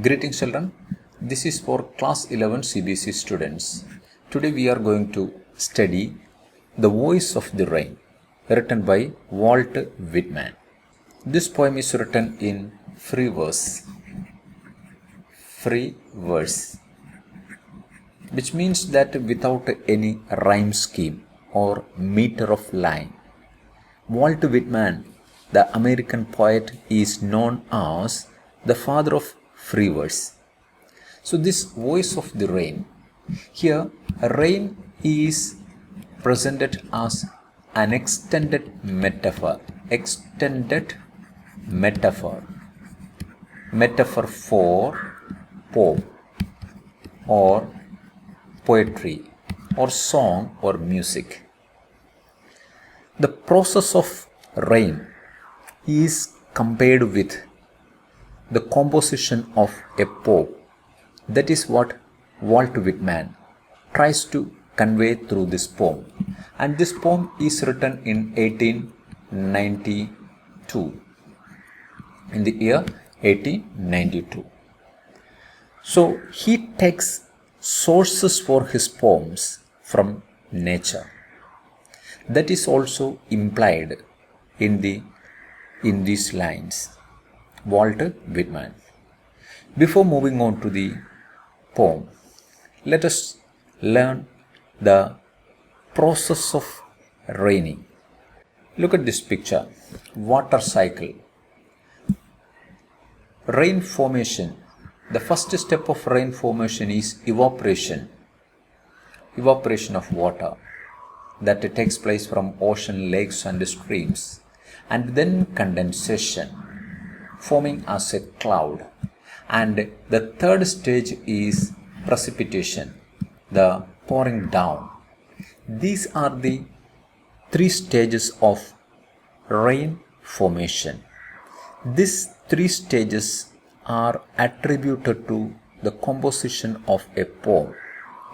Greetings children, this is for class 11 Cbse students. Today we are going to study The Voice of the Rain, written by Walt Whitman. This poem is written in free verse, which means that without any rhyme scheme or meter of line. Walt Whitman, the American poet, is known as the father of free verse. So this voice of the rain, here rain is presented as an extended metaphor for poem or poetry or song or music. The process of rain is compared with the composition of a poem. That is what Walt Whitman tries to convey through this poem. And this poem is written in 1892. In the year 1892. So he takes sources for his poems from nature. That is also implied in these lines. Walt Whitman. Before moving on to the poem, let us learn the process of raining. Look at this picture. Water cycle. Rain formation. The first step of rain formation is evaporation. Evaporation of water that takes place from ocean, lakes and streams. And then condensation, forming as a cloud. And the third stage is precipitation, the pouring down. These are the three stages of rain formation. These three stages are attributed to the composition of a poem.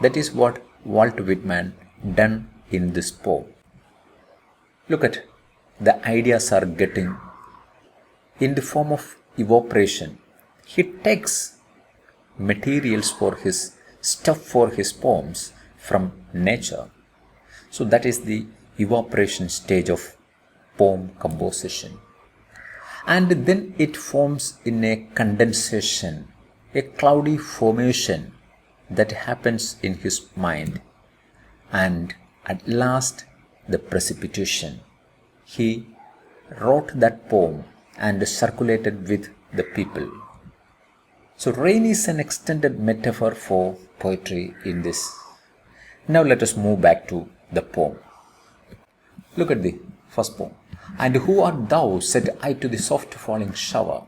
That is what Walt Whitman done in this poem. Look at the ideas are getting in the form of evaporation. He takes materials for his stuff for his poems from nature. So that is the evaporation stage of poem composition. And then it forms in a condensation, a cloudy formation that happens in his mind. And at last, the precipitation. He wrote that poem and circulated with the people. So rain is an extended metaphor for poetry in this. Now let us move back to the poem. Look at the first poem. And who art thou, said I to the soft falling shower.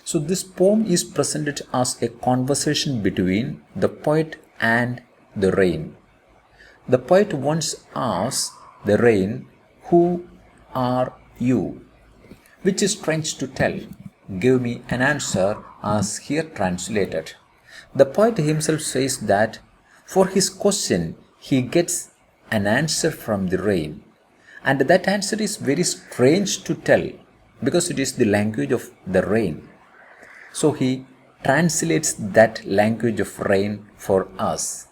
So this poem is presented as a conversation between the poet and the rain. The poet once asks the rain, who are you? Which is strange to tell. Give me an answer as here translated. The poet himself says that for his question he gets an answer from the rain. And that answer is very strange to tell because it is the language of the rain. So he translates that language of rain for us.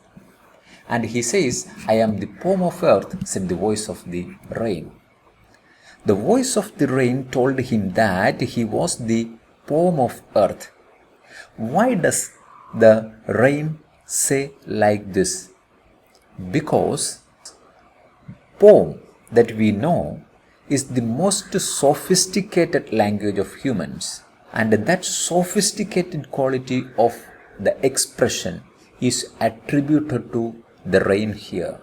And he says, I am the poem of earth, said the voice of the rain. The voice of the rain told him that he was the poem of earth. Why does the rain say like this? Because poem that we know is the most sophisticated language of humans. And that sophisticated quality of the expression is attributed to the rain here.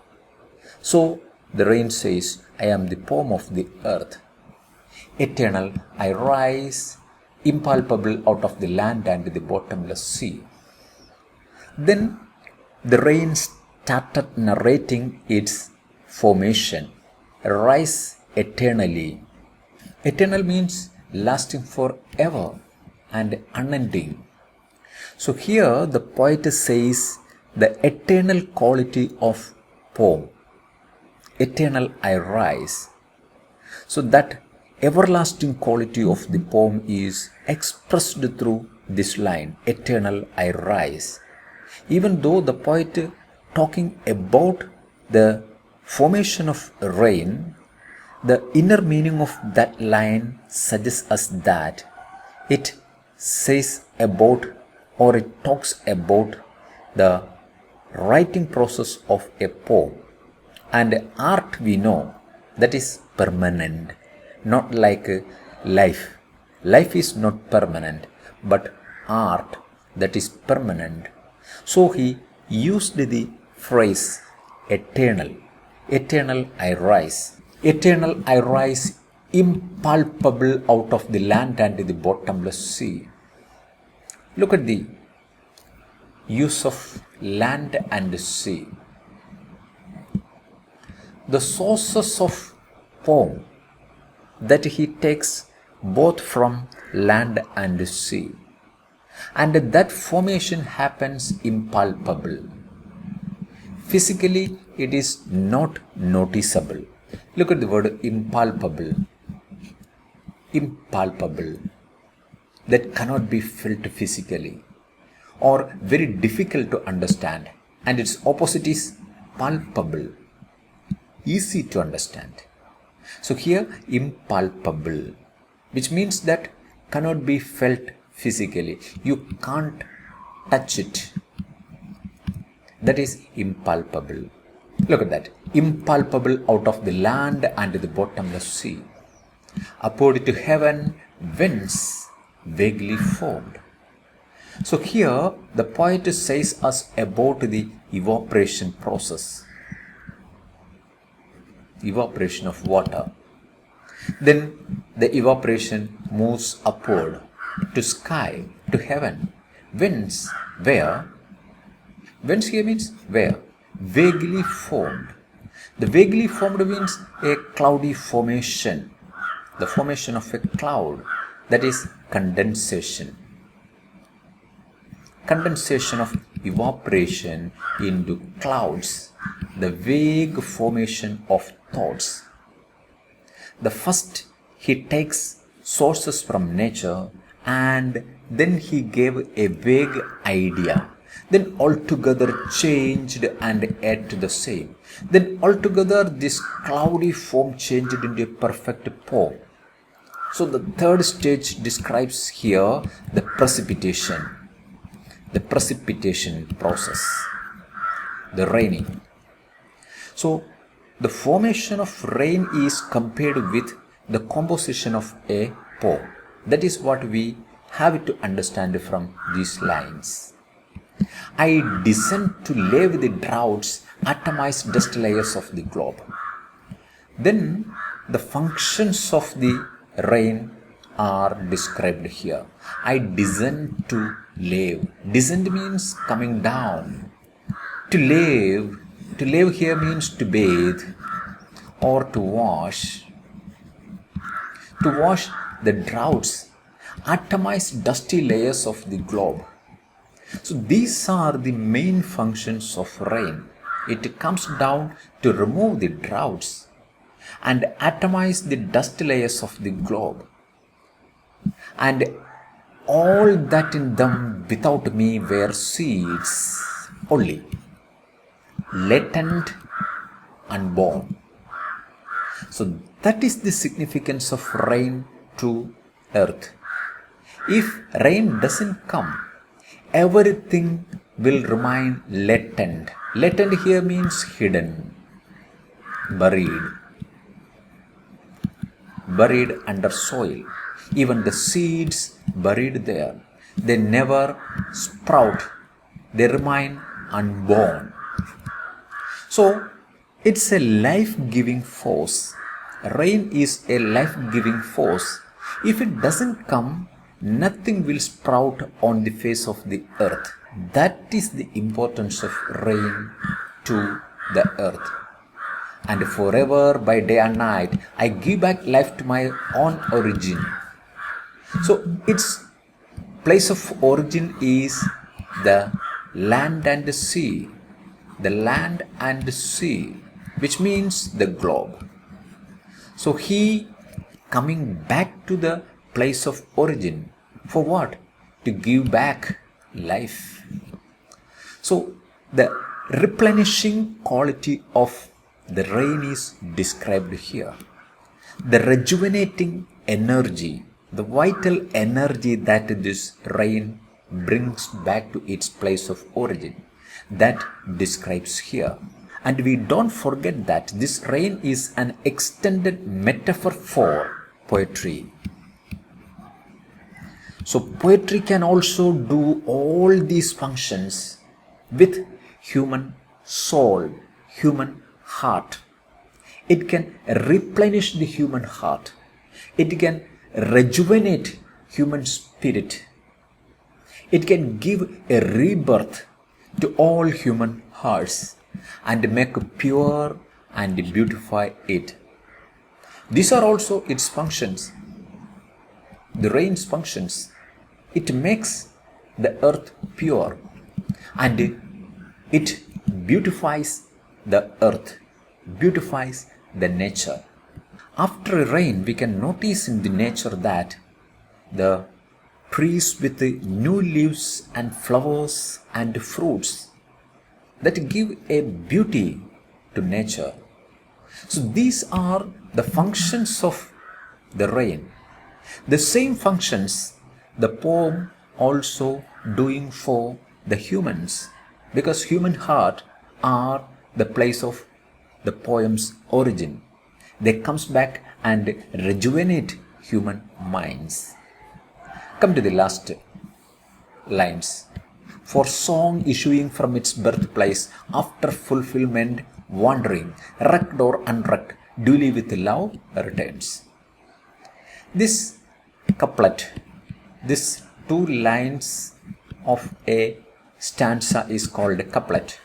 So the rain says, I am the poem of the earth. Eternal, I rise, impalpable out of the land and the bottomless sea. Then the rain started narrating its formation. Rise eternally. Eternal means lasting forever and unending. So here the poet says the eternal quality of poem. Eternal I rise. So that everlasting quality of the poem is expressed through this line, eternal I rise. Even though the poet talking about the formation of rain, the inner meaning of that line suggests us that it says about, or it talks about, the writing process of a poem. And art, we know, that is permanent, not like life. Life is not permanent, but art, that is permanent. So he used the phrase eternal. Eternal I rise. Eternal I rise, impalpable out of the land and the bottomless sea. Look at the use of land and sea. The sources of poem that he takes both from land and sea, and that formation happens impalpable. Physically, it is not noticeable. Look at the word impalpable. Impalpable. That cannot be felt physically, or very difficult to understand. And its opposite is palpable. Easy to understand. So here, impalpable, which means that cannot be felt physically. You can't touch it. That is impalpable. Look at that. Impalpable out of the land and the bottomless sea. Upward to heaven, whence vaguely formed. So here the poet says us about the evaporation process. Evaporation of water. Then the evaporation moves upward to sky, to heaven. Whence, where? Whence here means where? Vaguely formed. The vaguely formed means a cloudy formation. The formation of a cloud, that is condensation. Condensation of evaporation into clouds. The vague formation of thoughts. The first, he takes sources from nature and then he gave a vague idea. Then altogether changed and yet the same. Then altogether this cloudy form changed into a perfect poem. So the third stage describes here the precipitation. The precipitation process. The raining. So the formation of rain is compared with the composition of a poem. That is what we have to understand from these lines. I descend to lave the droughts, atomized dust layers of the globe. Then the functions of the rain are described here. I descend to lave. Descend means coming down. To lave here means to bathe or to wash. To wash the droughts, atomized dusty layers of the globe. So these are the main functions of rain. It comes down to remove the droughts and atomize the dust layers of the globe. And all that in them without me were seeds only, latent, unborn. So that is the significance of rain to earth. If rain doesn't come, everything will remain latent. Latent here means hidden, buried under soil. Even the seeds buried there, they never sprout. They remain unborn. So it's a life-giving force. Rain is a life-giving force. If it doesn't come, nothing will sprout on the face of the earth. That is the importance of rain to the earth. And forever, by day and night, I give back life to my own origin. So its place of origin is the land and the sea. The land and the sea, which means the globe. So he coming back to the place of origin. For what? to give back life. So the replenishing quality of the rain is described here. The rejuvenating energy, the vital energy that this rain brings back to its place of origin, that describes here. And we don't forget that this rain is an extended metaphor for poetry. So poetry can also do all these functions with human soul, human heart. It can replenish the human heart. It can rejuvenate human spirit. It can give a rebirth to all human hearts and make pure and beautify it. These are also its functions. The rain's functions. It makes the earth pure and it beautifies the earth, beautifies the nature. After rain, we can notice in the nature that the trees with the new leaves and flowers and fruits that give a beauty to nature. So these are the functions of the rain. The same functions the poem also doing for the humans, because human heart are the place of the poem's origin. They comes back and rejuvenate human minds. Come to the last lines. For song issuing from its birthplace after fulfillment, wandering, wrecked or unwrecked, duly with love returns. This couplet, these two lines of a stanza is called a couplet.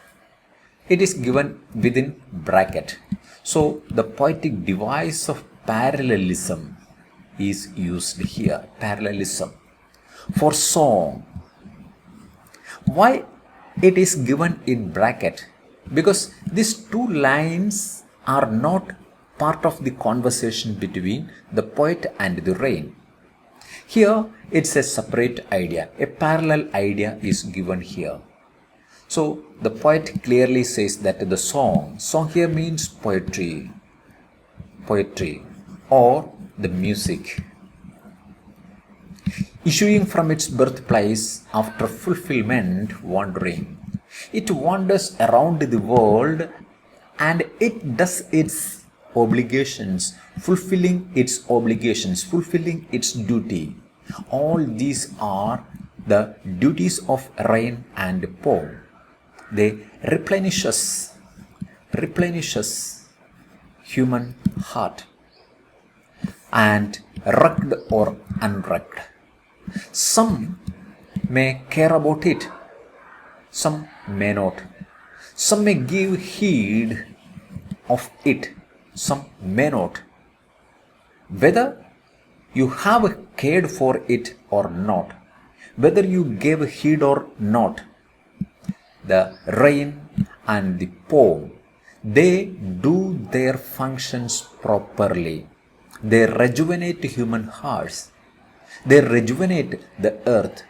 It is given within bracket. So the poetic device of parallelism is used here. Parallelism. For song. Why it is given in bracket? Because these two lines are not part of the conversation between the poet and the rain. Here it's a separate idea. A parallel idea is given here. So the poet clearly says that the song here means poetry or the music. Issuing from its birthplace after fulfillment, wandering. It wanders around the world and it does its obligations, fulfilling its obligations, fulfilling its duty. All these are the duties of rain and poem. They replenishes human heart and wrecked or unwrecked. Some may care about it, some may not. Some may give heed of it, some may not. Whether you have cared for it or not, whether you gave heed or not, the rain and the poem, they do their functions properly. They rejuvenate human hearts. They rejuvenate the earth.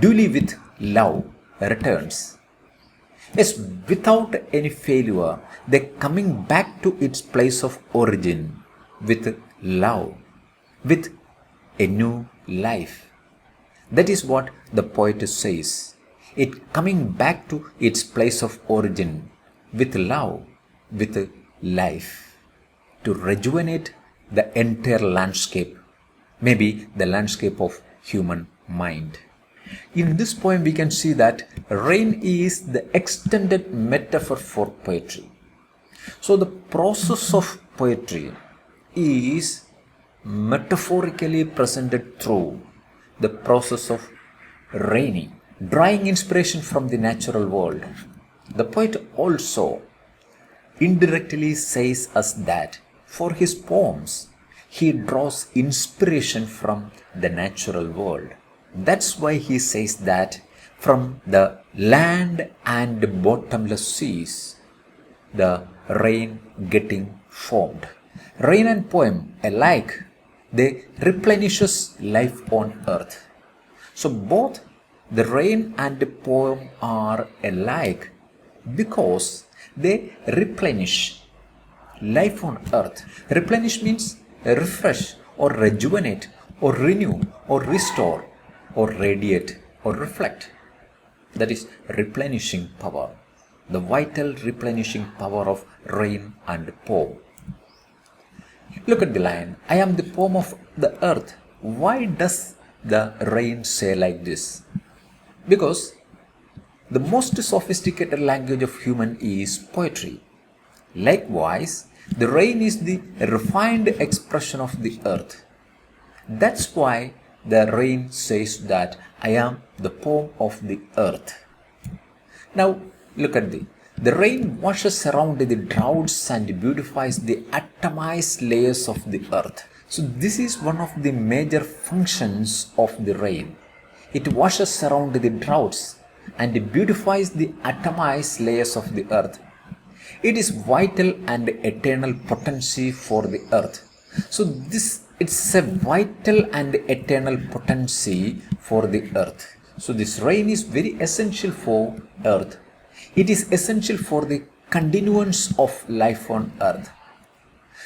Duly with love returns. Yes, without any failure, they coming back to its place of origin with love, with a new life. That is what the poet says. It coming back to its place of origin with love, with life, to rejuvenate the entire landscape, maybe the landscape of human mind. In this poem, we can see that rain is the extended metaphor for poetry. So the process of poetry is metaphorically presented through the process of raining, drawing inspiration from the natural world. The poet also indirectly says us that for his poems, he draws inspiration from the natural world. That's why he says that from the land and bottomless seas, the rain getting formed. Rain and poem alike, they replenishes life on earth. So both the rain and the poem are alike because they replenish life on earth. Replenish means refresh or rejuvenate or renew or restore or radiate or reflect. That is replenishing power, the vital replenishing power of rain and poem. Look at the line, I am the poem of the earth. Why does the rain say like this? Because the most sophisticated language of human is poetry. Likewise, the rain is the refined expression of the earth. That's why the rain says that I am the poem of the earth. Now look at the rain washes around the droughts and beautifies the atomized layers of the earth. So this is one of the major functions of the rain. It washes around the droughts and beautifies the atomized layers of the earth. It is vital and eternal potency for the earth. So it's a vital and eternal potency for the earth. So this rain is very essential for earth. It is essential for the continuance of life on earth.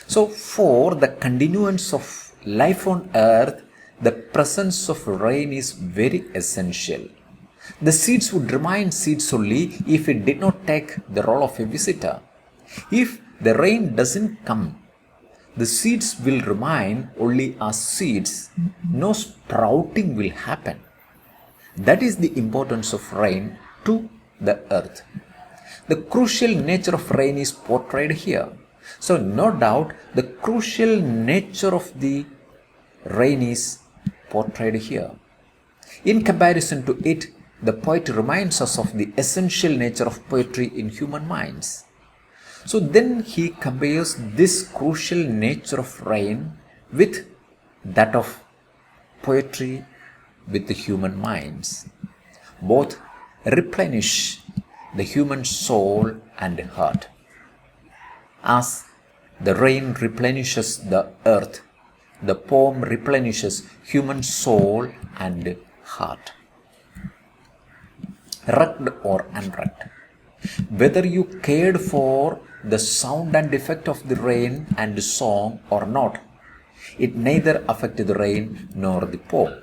So for the continuance of life on earth, the presence of rain is very essential. The seeds would remain seeds only if it did not take the role of a visitor. If the rain doesn't come, the seeds will remain only as seeds. No sprouting will happen. That is the importance of rain to the earth. The crucial nature of rain is portrayed here. So no doubt the crucial nature of the rain is portrayed here. In comparison to it, the poet reminds us of the essential nature of poetry in human minds. So then he compares this crucial nature of rain with that of poetry with the human minds. Both replenish the human soul and heart. As the rain replenishes the earth, the poem replenishes human soul and heart. Rugged or unrugged. Whether you cared for the sound and effect of the rain and song or not, it neither affected the rain nor the poem.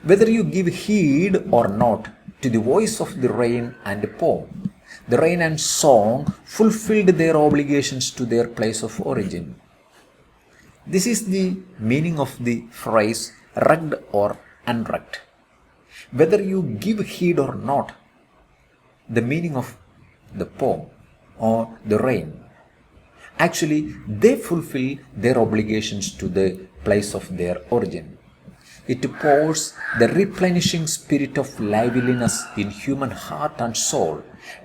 Whether you give heed or not to the voice of the rain and the poem, the rain and song fulfilled their obligations to their place of origin. This is the meaning of the phrase rugged or unrugged. Whether you give heed or not, the meaning of the poem or the rain. Actually, they fulfill their obligations to the place of their origin. It pours the replenishing spirit of liveliness in human heart and soul,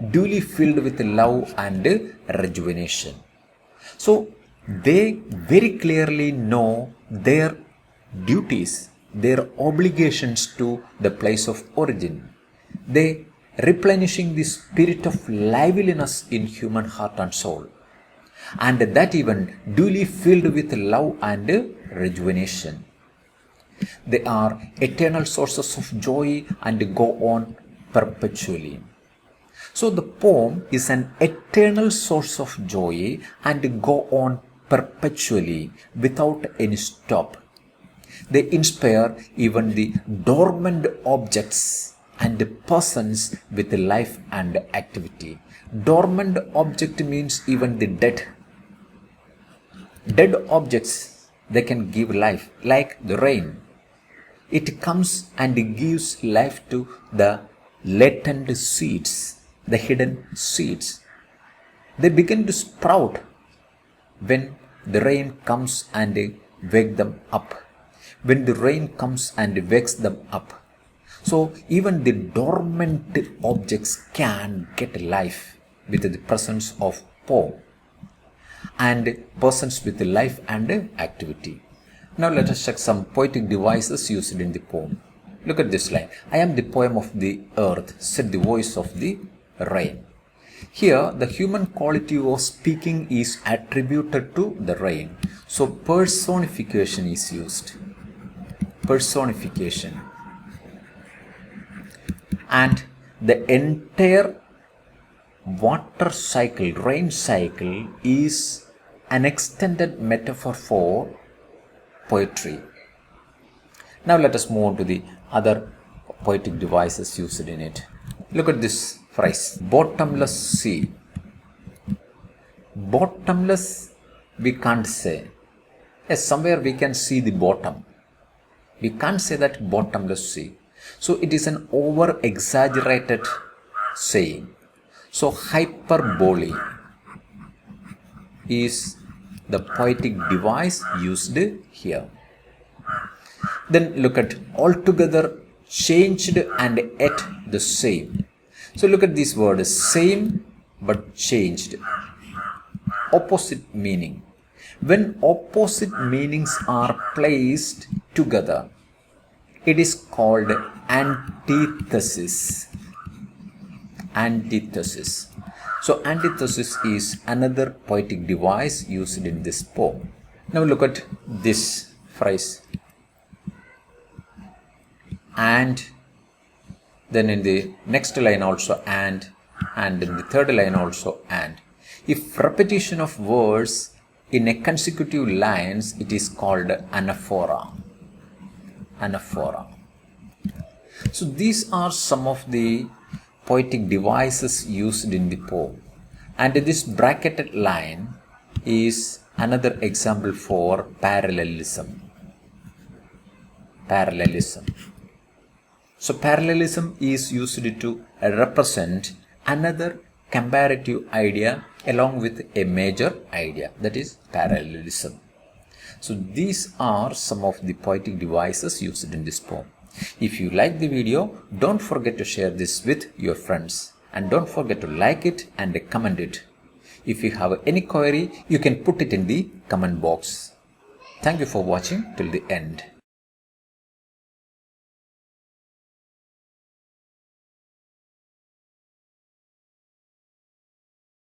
duly filled with love and rejuvenation. So, they very clearly know their duties, their obligations to the place of origin. They replenishing the spirit of liveliness in human heart and soul, and that even duly filled with love and rejuvenation. They are eternal sources of joy and go on perpetually. So the poem is an eternal source of joy and go on perpetually without any stop. They inspire even the dormant objects and persons with life and activity. Dormant object means even the dead. Dead objects, they can give life, like the rain. It comes and gives life to the latent seeds, the hidden seeds. They begin to sprout when the rain comes and wake them up. When the rain comes and wakes them up. So even the dormant objects can get life with the presence of poem and persons with life and activity. Now let us check some poetic devices used in the poem. Look at this line. I am the poem of the earth, said the voice of the rain. Here the human quality of speaking is attributed to the rain. So personification is used. Personification. And the entire water cycle, rain cycle, is an extended metaphor for poetry. Now let us move on to the other poetic devices used in it. Look at this phrase, bottomless sea. Bottomless, we can't say. Yes, somewhere we can see the bottom. We can't say that bottomless sea. So it is an over exaggerated saying. So hyperbole is the poetic device used here. Then look at altogether changed and yet the same. So look at this word, same but changed. Opposite meaning. When opposite meanings are placed together, it is called antithesis. Antithesis. So antithesis is another poetic device used in this poem. Now look at this phrase. And then in the next line also and in the third line also and. If repetition of words in a consecutive lines, it is called anaphora. Anaphora. So these are some of the poetic devices used in the poem. And this bracketed line is another example for parallelism. Parallelism. So parallelism is used to represent another comparative idea along with a major idea, that is parallelism. So these are some of the poetic devices used in this poem. If you like the video, don't forget to share this with your friends and don't forget to like it and comment it. If you have any query, you can put it in the comment box. Thank you for watching till the end.